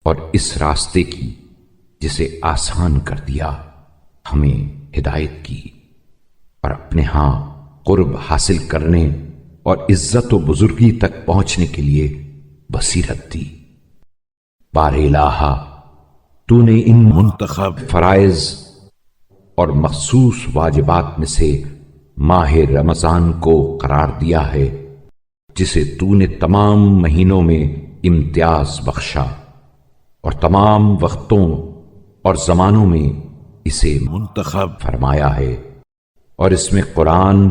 اور اس راستے کی جسے آسان کر دیا، ہمیں ہدایت کی، اور اپنے ہاں قرب حاصل کرنے اور عزت و بزرگی تک پہنچنے کے لیے بصیرت دی۔ بار الہا، تو نے ان منتخب فرائض اور مخصوص واجبات میں سے ماہ رمضان کو قرار دیا ہے، جسے تو نے تمام مہینوں میں امتیاز بخشا، اور تمام وقتوں اور زمانوں میں اسے منتخب فرمایا ہے، اور اس میں قرآن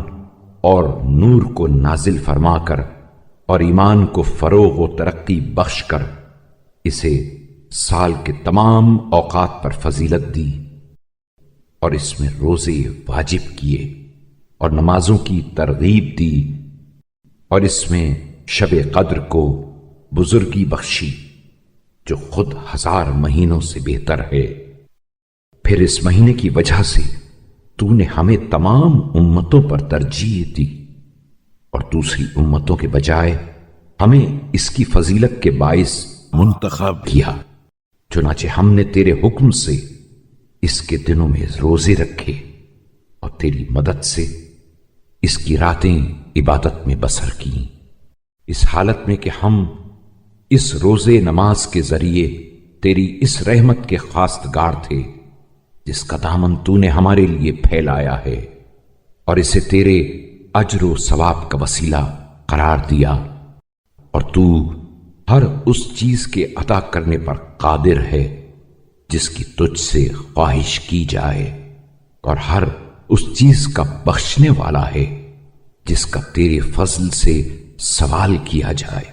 اور نور کو نازل فرما کر اور ایمان کو فروغ و ترقی بخش کر اسے سال کے تمام اوقات پر فضیلت دی، اور اس میں روزے واجب کیے اور نمازوں کی ترغیب دی، اور اس میں شب قدر کو بزرگی بخشی جو خود 1000 مہینوں سے بہتر ہے۔ پھر اس مہینے کی وجہ سے تو نے ہمیں تمام امتوں پر ترجیح دی، اور دوسری امتوں کے بجائے ہمیں اس کی فضیلت کے باعث منتخب کیا، چنانچہ ہم نے تیرے حکم سے اس کے دنوں میں روزے رکھے، اور تیری مدد سے اس کی راتیں عبادت میں بسر کی، اس حالت میں کہ ہم اس روزے نماز کے ذریعے تیری اس رحمت کے خواستگار تھے جس کا دامن تو نے ہمارے لیے پھیلایا ہے، اور اسے تیرے اجر و ثواب کا وسیلہ قرار دیا، اور تو ہر اس چیز کے عطا کرنے پر قادر ہے جس کی تجھ سے خواہش کی جائے، اور ہر اس چیز کا بخشنے والا ہے جس کا تیرے فضل سے سوال کیا جائے۔